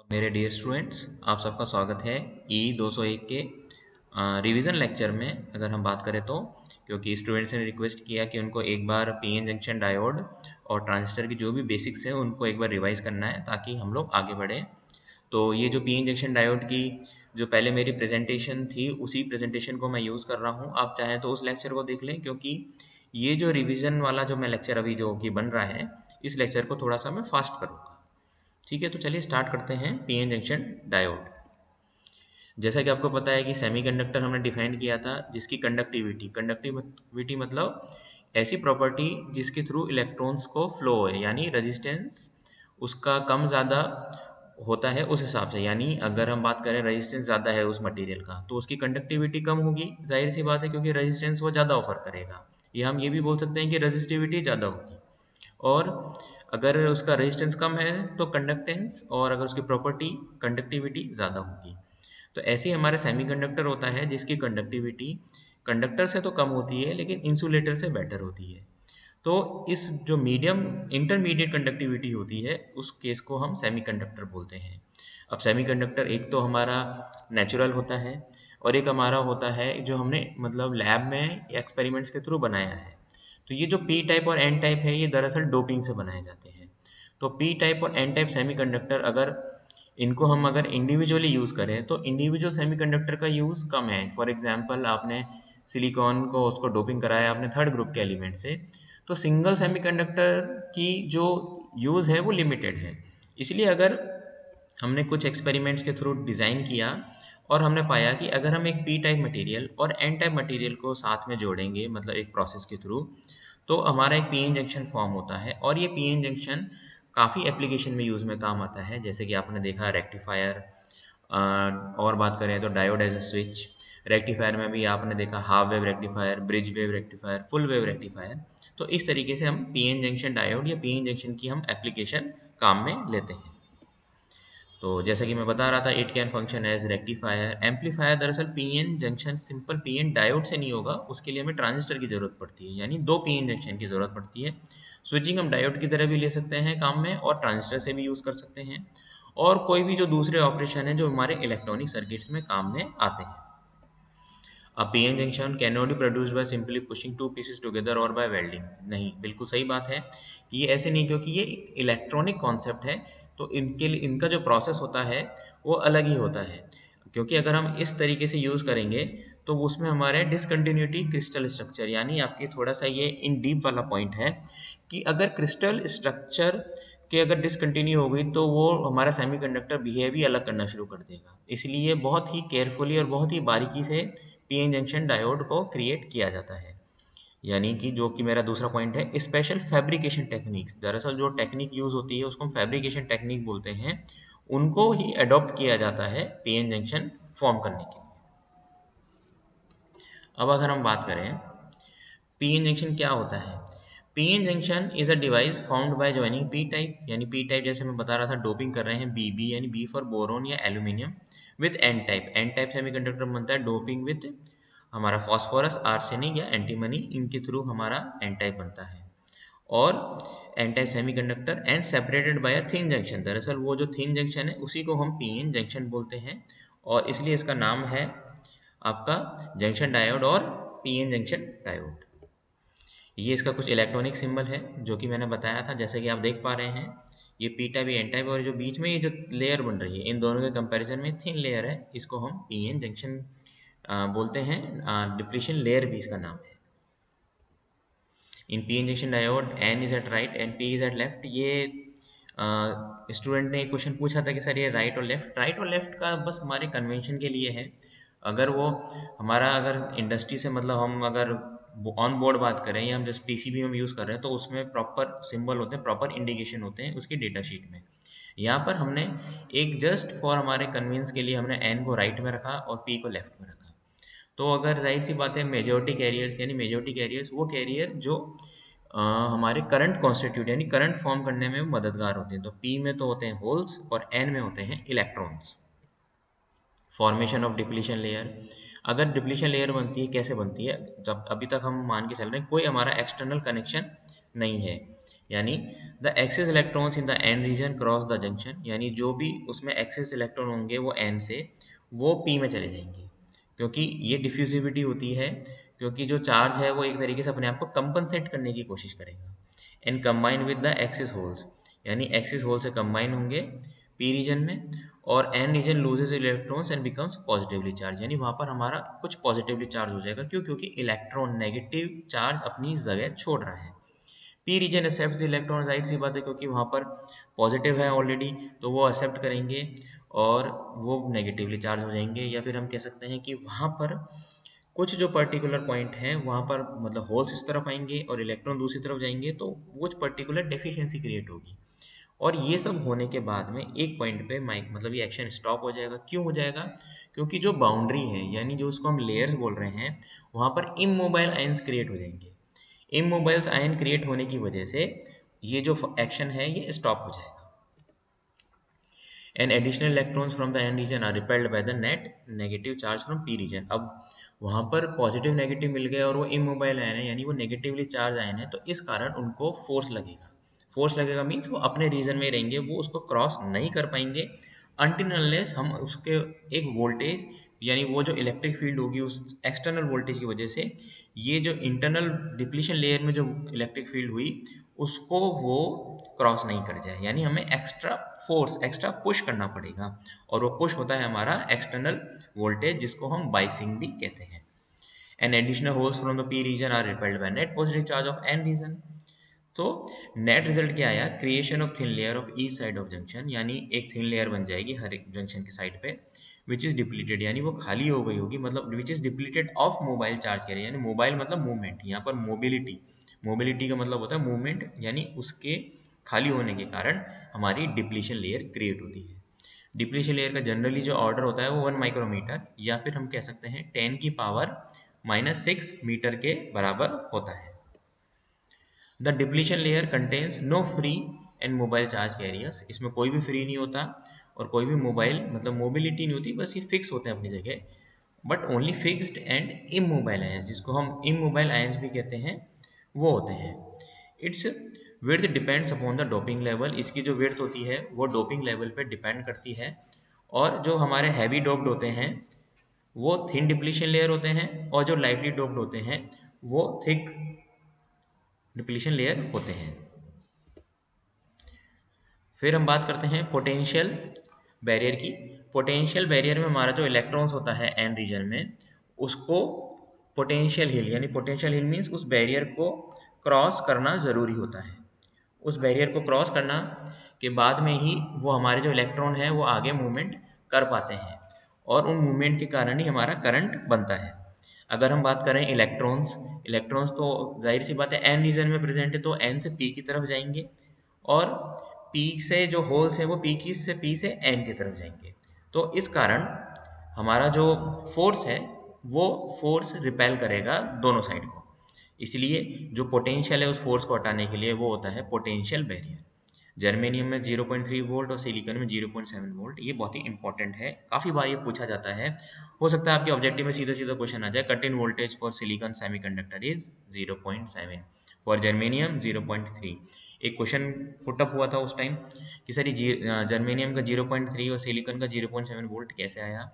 मेरे dear students, आप सबका स्वागत है ई 201 के रिवीजन लेक्चर में। अगर हम बात करें तो क्योंकि स्टूडेंट्स ने रिक्वेस्ट किया कि उनको एक बार पीएन जंक्शन डायोड और ट्रांजिस्टर की जो भी बेसिक्स है उनको एक बार रिवाइज करना है ताकि हम लोग आगे बढ़ें। तो ये जो पीएन जंक्शन डायोड की जो पहले मेरी प्रेजेंटेशन थी उसी प्रेजेंटेशन को मैं यूज़ कर रहा हूँ। आप चाहें तो उस लेक्चर को देख लें, क्योंकि ये जो रिवीजन वाला जो मैं लेक्चर अभी जो कि बन रहा है, इस लेक्चर को थोड़ा सा मैं फास्ट करूँगा। ठीक है, तो चलिए स्टार्ट करते हैं। पीएन जंक्शन डायोड, जैसा कि आपको पता है कि सेमीकंडक्टर हमने डिफाइन किया था जिसकी कंडक्टिविटी मतलब ऐसी प्रॉपर्टी जिसके थ्रू इलेक्ट्रॉन्स को फ्लो है, यानी रेजिस्टेंस उसका कम ज़्यादा होता है उस हिसाब से। यानी अगर हम बात करें रेजिस्टेंस ज़्यादा है उस मटेरियल का तो उसकी कंडक्टिविटी कम होगी, जाहिर सी बात है, क्योंकि रेजिस्टेंस वो ज़्यादा ऑफर करेगा। या हम ये भी बोल सकते हैं कि रेजिस्टिविटी ज़्यादा होगी। और अगर उसका रेजिस्टेंस कम है तो कंडक्टेंस, और अगर उसकी प्रॉपर्टी कंडक्टिविटी ज़्यादा होगी। तो ऐसे ही हमारा सेमीकंडक्टर होता है जिसकी कंडक्टिविटी कंडक्टर से तो कम होती है लेकिन इंसुलेटर से बेटर होती है। तो इस जो मीडियम इंटरमीडिएट कंडक्टिविटी होती है उस केस को हम सेमीकंडक्टर बोलते हैं। अब सेमीकंडक्टर एक तो हमारा नेचुरल होता है और एक हमारा होता है जो हमने मतलब लैब में एक्सपेरिमेंट्स के थ्रू बनाया है। तो ये जो पी टाइप और एन टाइप है ये दरअसल डोपिंग से बनाए जाते हैं। तो पी टाइप और एन टाइप सेमीकंडक्टर अगर इनको हम अगर इंडिविजुअली यूज़ करें तो इंडिविजुअल सेमीकंडक्टर का यूज़ कम है। फॉर एग्जांपल आपने सिलिकॉन को उसको डोपिंग कराया आपने थर्ड ग्रुप के एलिमेंट से, तो सिंगल सेमीकंडक्टर की जो यूज़ है वो लिमिटेड है। इसलिए अगर हमने कुछ एक्सपेरिमेंट्स के थ्रू डिज़ाइन किया और हमने पाया कि अगर हम एक पी टाइप मटेरियल और एन टाइप मटेरियल को साथ में जोड़ेंगे मतलब एक प्रोसेस के थ्रू, तो हमारा एक पीएन जंक्शन फॉर्म होता है। और ये पीएन जंक्शन काफ़ी एप्लीकेशन में यूज़ में काम आता है, जैसे कि आपने देखा रेक्टिफायर, और बात करें तो diode as a switch. Rectifier में भी आपने देखा half wave rectifier, bridge wave rectifier, full wave rectifier. तो इस तरीके से हम पीएन जंक्शन डायोड या पीएन जंक्शन की हम एप्लीकेशन काम में लेते हैं। तो जैसा कि मैं बता रहा था, it can function as rectifier amplifier. दरअसल PN junction simple PN diode से नहीं होगा, उसके लिए हमें ट्रांजिस्टर की जरूरत पड़ती है, यानी दो पीएन जंक्शन की जरूरत पड़ती है। स्विचिंग हम डायोड की तरह भी ले सकते हैं काम में और ट्रांजिस्टर से भी यूज कर सकते हैं, और कोई भी जो दूसरे ऑपरेशन है जो हमारे इलेक्ट्रॉनिक सर्किट्स में काम में आते हैं। अब PN junction can not be produced by simply pushing two pieces together और बाय वेल्डिंग। नहीं, बिल्कुल सही बात है कि ये ऐसे नहीं, क्योंकि ये एक इलेक्ट्रॉनिक कॉन्सेप्ट है। तो इनके लिए इनका जो प्रोसेस होता है वो अलग ही होता है, क्योंकि अगर हम इस तरीके से यूज़ करेंगे तो उसमें हमारे डिसकंटिन्यूटी क्रिस्टल स्ट्रक्चर, यानी आपकी थोड़ा सा ये इन डीप वाला पॉइंट है कि अगर क्रिस्टल स्ट्रक्चर के अगर डिसकंटिन्यू हो गई तो वो हमारा सेमीकंडक्टर बिहेव ही अलग करना शुरू कर देगा। इसलिए बहुत ही केयरफुली और बहुत ही बारीकी से पीएन जंक्शन डायोड को क्रिएट किया जाता है। यानी कि जो कि मेरा दूसरा पॉइंट है, स्पेशल फैब्रिकेशन टेक्निक्स। दरअसल जो टेक्निक यूज होती है उसको हम फैब्रिकेशन टेक्निक बोलते हैं, उनको ही अडॉप्ट किया जाता है पीएन जंक्शन फॉर्म करने के लिए। अब अगर हम बात करें पीएन जंक्शन क्या होता है, PN junction is a device found by joining P type, यानी पी टाइप जैसे मैं बता रहा था डोपिंग कर रहे हैं बी यानी बी फॉर बोरोन या aluminium, with N type. N type semiconductor बनता है डोपिंग विद हमारा फास्फोरस, आर्सेनिक या एंटीमनी, इनके थ्रू हमारा एन टाइप बनता है। और N type semiconductor and separated by a thin junction. दरअसल वो जो थिन जंक्शन है उसी को हम पीएन जंक्शन बोलते हैं, और इसलिए इसका नाम है आपका जंक्शन डायोड और पीएन जंक्शन डायोड। ये इसका कुछ इलेक्ट्रॉनिक सिंबल है जो कि मैंने बताया था, जैसे कि आप देख पा रहे हैं ये पी टाइप एन टाइप, और जो बीच में ये जो लेयर बन रही है इन दोनों के कंपैरिजन में थिन लेयर है, इसको हम पीएन जंक्शन बोलते हैं। डिप्लीशन लेयर भी इसका नाम है। In P injection diode N is at right and P is at left. ये स्टूडेंट ने एक क्वेश्चन पूछा था कि सर ये राइट और लेफ्ट, राइट और लेफ्ट का बस हमारे कन्वेंशन के लिए है। अगर वो हमारा अगर इंडस्ट्री से मतलब हम अगर ऑन बोर्ड बात करें या हम जैसे पीसीबी में यूज़ कर रहे हैं तो उसमें प्रॉपर सिंबल होते हैं, प्रॉपर इंडिकेशन होते हैं उसकी डेटा शीट में। यहाँ पर हमने एक जस्ट फॉर हमारे कन्वींस के लिए हमने एन को राइट में रखा और पी को लेफ्ट में रखा। तो अगर जाहिर सी बात है मेजोरिटी कैरियर्स, यानी मेजोरिटी कैरियर्स वो कैरियर जो हमारे करंट कॉन्स्टिट्यूट यानी करंट फॉर्म करने में मददगार होते हैं। तो पी में तो होते हैं होल्स और एन में होते हैं electrons. Formation of depletion layer, अगर डिप्लीशन लेयर बनती है कैसे बनती है, जब अभी तक हम मान के चल रहे हैं कोई हमारा एक्सटर्नल कनेक्शन नहीं है। यानी the excess electrons in the N region cross the junction, यानी जो भी उसमें एक्सेस इलेक्ट्रॉन होंगे वो एन से वो पी में चले जाएंगे, क्योंकि ये डिफ्यूजिविटी होती है, क्योंकि जो चार्ज है वो एक तरीके से अपने आप को कंपनसेट करने की कोशिश करेगा। And combine with the excess holes, यानी एक्सिस होल से कंबाइन होंगे पी रीजन में, और N region loses electrons and becomes positively charge, यानी वहां पर हमारा कुछ पॉजिटिवली चार्ज हो जाएगा। क्यों? क्योंकि इलेक्ट्रॉन नेगेटिव चार्ज अपनी जगह छोड़ रहा है। पी रीजन एक्सेप्ट इलेक्ट्रॉन, जाहिर सी बात है क्योंकि वहां पर पॉजिटिव है ऑलरेडी, तो वो एक्सेप्ट करेंगे और वो नेगेटिवली चार्ज हो जाएंगे। या फिर हम कह सकते हैं कि वहां पर कुछ जो पर्टिकुलर पॉइंट हैं वहां पर मतलब होल्स इस तरफ आएंगे और इलेक्ट्रॉन दूसरी तरफ जाएंगे, तो कुछ पर्टिकुलर डेफिशिएंसी क्रिएट होगी। और ये सब होने के बाद में एक पॉइंट पे माइक मतलब ये एक्शन स्टॉप हो जाएगा। क्यों हो जाएगा? क्योंकि जो बाउंड्री है, यानी जो उसको हम लेयर्स बोल रहे हैं, वहां पर इमोबाइल आयंस क्रिएट हो जाएंगे। इमोबाइल्स आयन क्रिएट होने की वजह से ये जो एक्शन है ये स्टॉप हो जाएगा। And additional electrons from the N region are repelled by the net negative charge from P region. अब वहां पर पॉजिटिव नेगेटिव मिल गए और वो इमोबाइल आयन है, यानी वो नेगेटिवली चार्ज आयन है, तो इस कारण उनको फोर्स लगेगा। फोर्स लगेगा मीन्स वो अपने रीजन में रहेंगे, वो उसको क्रॉस नहीं कर पाएंगे अनटिल अनलेस हम उसके एक वोल्टेज, यानी वो जो इलेक्ट्रिक फील्ड होगी उस एक्सटर्नल वोल्टेज की वजह से ये जो इंटरनल डिप्लीशन लेयर में जो इलेक्ट्रिक फील्ड हुई उसको वो क्रॉस नहीं कर जाए, यानी हमें एक्स्ट्रा फोर्स एक्स्ट्रा पुश करना पड़ेगा। और वो पुश होता है हमारा एक्सटर्नल वोल्टेज, जिसको हम बाइसिंग भी कहते हैं। And additional holes from the P region are repelled by net positive charge of N region. तो नेट रिजल्ट क्या आया? Creation of thin layer of each side of junction, यानी एक थिन लेयर बन जाएगी हर एक जंक्शन की साइड पे, विच इज डिप्लीटेड, यानी वो खाली हो गई होगी, मतलब which is depleted of mobile charge कह रहे हैं, यानी मोबाइल मतलब मूवमेंट, यहाँ पर मोबिलिटी, मोबिलिटी का मतलब होता है मूवमेंट, यानी उसके खाली होने के कारण हमारी डिप्लीशन लेयर क्रिएट होती है। डिप्लीशन लेयर का जनरली जो ऑर्डर होता है वो 1 माइक्रोमीटर या फिर हम कह सकते हैं 10 की पावर -6 मीटर के बराबर होता है। The depletion layer contains no free and mobile charge carriers, इसमें कोई भी फ्री नहीं होता और कोई भी मोबाइल मतलब मोबिलिटी नहीं होती, बस ये फिक्स होते हैं अपनी जगह। But only fixed and immobile ions, जिसको हम इमोबाइल आयंस भी कहते हैं, वो होते हैं। It's width depends upon the doping level, इसकी जो विड्थ होती है वो डोपिंग लेवल पे डिपेंड करती है। और जो हमारे हैवी डोप्ड होते हैं वो थिन डिप्लीशन लेयर होते हैं, और जो लाइटली डोप्ड होते हैं वो थिक डिप्लीशन लेयर होते हैं। फिर हम बात करते हैं पोटेंशियल बैरियर की। पोटेंशियल बैरियर में हमारा जो इलेक्ट्रॉन्स होता है एन रीजन में, उसको पोटेंशियल हिल, यानी पोटेंशियल हिल मीन्स उस बैरियर को क्रॉस करना जरूरी होता है। उस बैरियर को क्रॉस करना के बाद में ही वो हमारे जो इलेक्ट्रॉन है वो आगे मूवमेंट कर पाते हैं, और उन मूवमेंट के कारण ही हमारा करंट बनता है। अगर हम बात करें इलेक्ट्रॉन्स, इलेक्ट्रॉन्स तो जाहिर सी बात है एन रीजन में प्रेजेंट है, तो एन से पी की तरफ जाएंगे, और पी से जो होल्स है वो पी से एन की तरफ जाएंगे। तो इस कारण हमारा जो फोर्स है वो फोर्स रिपेल करेगा दोनों साइड को, इसलिए जो पोटेंशियल है उस फोर्स को हटाने के लिए वो होता है पोटेंशियल बैरियर। जर्मेनियम में 0.3 वोल्ट और सिलिकॉन में 0.7 वोल्ट, ये बहुत ही इंपॉर्टेंट है, काफी बार ये पूछा जाता है। हो सकता है आपके ऑब्जेक्टिव में सीधा सीधा क्वेश्चन आ जाए, cut in voltage for silicon semiconductor is 0.7, for germanium 0.3। एक क्वेश्चन पुटअप हुआ था उस टाइम कि सर ये जर्मेनियम का 0.3 और सिलिकॉन का 0.7 वोल्ट कैसे आया।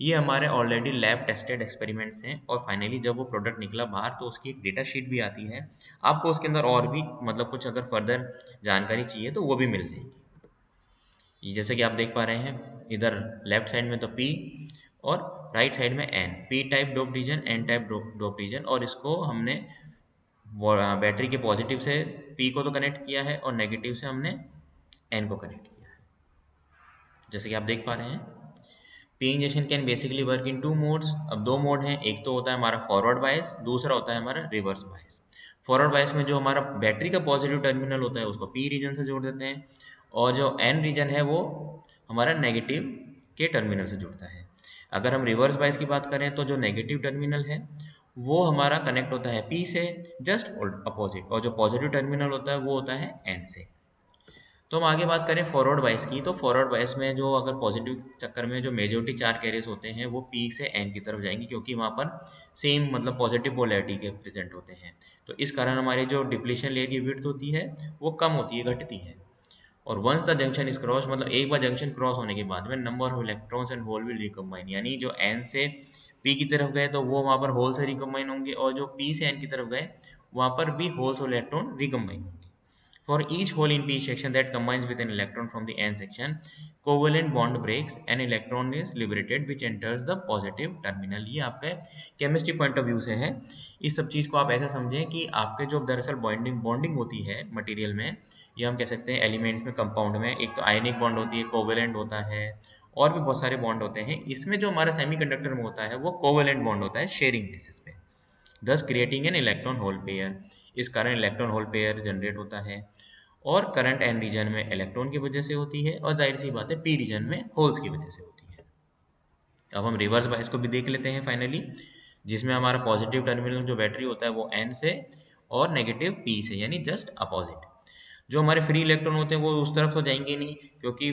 ये हमारे ऑलरेडी लैब टेस्टेड एक्सपेरिमेंट्स हैं, और फाइनली जब वो प्रोडक्ट निकला बाहर तो उसकी एक डेटा शीट भी आती है, आपको उसके अंदर और भी मतलब कुछ अगर फर्दर जानकारी चाहिए तो वो भी मिल जाएगी। ये जैसे कि आप देख पा रहे हैं, इधर लेफ्ट साइड में तो पी और राइट साइड में N, P type dope region, N type dope region, और इसको हमने बैटरी के पॉजिटिव से पी को तो कनेक्ट किया है और नेगेटिव से हमने एन को कनेक्ट किया है, जैसे कि आप देख पा रहे हैं। P injection can basically work in 2 modes. अब 2 मोड हैं, एक तो होता है हमारा फॉरवर्ड बायस, दूसरा होता है हमारा रिवर्स बायस। फॉरवर्ड बायस में जो हमारा बैटरी का पॉजिटिव टर्मिनल होता है उसको पी रीजन से जोड़ देते हैं, और जो एन रीजन है वो हमारा नेगेटिव के टर्मिनल से जुड़ता है। अगर हम रिवर्स बायस की बात करें तो जो नेगेटिव टर्मिनल है वो हमारा कनेक्ट होता है पी से जस्ट अपोजिट, और जो पॉजिटिव टर्मिनल होता है वो होता है एन से। तो हम आगे बात करें फॉरवर्ड बायस की, तो फॉरवर्ड बायस में जो अगर पॉजिटिव चक्कर में जो मेजोरिटी चार कैरियर्स होते हैं वो पी से एन की तरफ जाएंगे, क्योंकि वहाँ पर सेम मतलब पॉजिटिव पोलैरिटी के प्रेजेंट होते हैं। तो इस कारण हमारी जो डिप्लीशन लेयर की विड्थ होती है वो कम होती है, घटती है। और once the junction is cross, मतलब एक बार जंक्शन क्रॉस होने के बाद में number of electrons and hole will recombine, यानी जो एन से पी की तरफ गए तो वो वहाँ पर होल से रिकम्बाइन होंगे, और जो पी से एन की तरफ गए वहाँ पर भी होल्स और इलेक्ट्रॉन रिकम्बाइन होंगे। For each hole in p section that combines with an electron from the n section, covalent bond breaks, an electron is liberated which enters the positive terminal। ये आपका केमिस्ट्री पॉइंट ऑफ व्यू से है। इस सब चीज़ को आप ऐसा समझें कि आपके जो दरअसल बॉन्डिंग होती है मटेरियल में, ये हम कह सकते हैं एलिमेंट्स में, कंपाउंड में, एक तो आयनिक बॉन्ड होती है, कोवेलेंट होता है, और भी बहुत सारे बॉन्ड होते हैं। इसमें जो हमारा सेमीकंडक्टर में होता है वो कोवेलेंट बॉन्ड होता है शेयरिंग बेसिस पे, thus creating an electron hole pair। इस कारण इलेक्ट्रॉन होल पेयर जनरेट होता है, और करंट एन रीजन में इलेक्ट्रॉन की वजह से होती है, और जाहिर सी बात है पी रीजन में होल्स की वजह से होती है। अब हम रिवर्स बायस को भी देख लेते हैं फाइनली, जिसमें हमारा पॉजिटिव टर्मिनल जो बैटरी होता है वो एन से और नेगेटिव पी से, यानी जस्ट अपोजिट। जो हमारे फ्री इलेक्ट्रॉन होते हैं वो उस तरफ तो जाएंगे नहीं, क्योंकि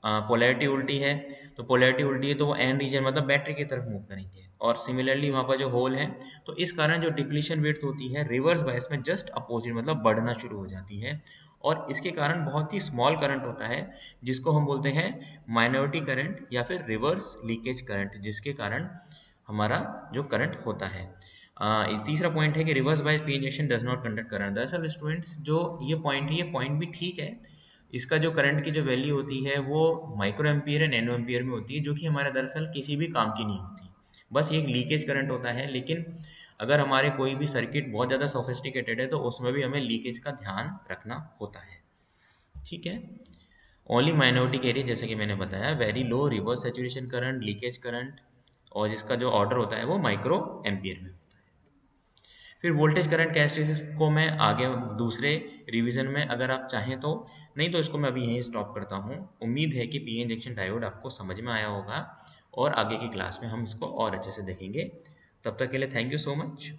पोलैरिटी उल्टी है। तो पोलैरिटी उल्टी है तो वो एन रीजन मतलब बैटरी की तरफ मूव करेंगे, और सिमिलरली वहाँ पर जो होल है, तो इस कारण जो डिप्लीशन विड्थ होती है रिवर्स बायस में जस्ट अपोजिट मतलब बढ़ना शुरू हो जाती है, और इसके कारण बहुत ही स्मॉल करंट होता है जिसको हम बोलते हैं माइनॉरिटी करंट या फिर रिवर्स लीकेज करंट, जिसके कारण हमारा जो करंट होता है। तीसरा पॉइंट है कि reverse bias P injection does not conduct current. दरअसल स्टूडेंट्स जो ये पॉइंट है, ये पॉइंट भी ठीक है। इसका जो करंट की जो वैल्यू होती है वो माइक्रो एम्पियर या नैनो एम्पियर में होती है, जो कि हमारे दरअसल किसी भी काम की नहीं होती, बस ये एक लीकेज करंट होता है। लेकिन अगर हमारे कोई भी सर्किट बहुत ज़्यादा सोफिस्टिकेटेड है तो उसमें भी हमें लीकेज का ध्यान रखना होता है, ठीक है। ओनली माइनॉरिटी कैरियर, जैसे कि मैंने बताया, very low reverse saturation current, leakage current, और जिसका जो ऑर्डर होता है वो माइक्रो एम्पियर में। फिर वोल्टेज करंट कैरेक्टरिस्टिक्स को मैं आगे दूसरे रिवीजन में अगर आप चाहें तो, नहीं तो इसको मैं अभी यहीं स्टॉप करता हूँ। उम्मीद है कि पी इंजेक्शन डायोड आपको समझ में आया होगा, और आगे की क्लास में हम इसको और अच्छे से देखेंगे। तब तक के लिए थैंक यू सो मच।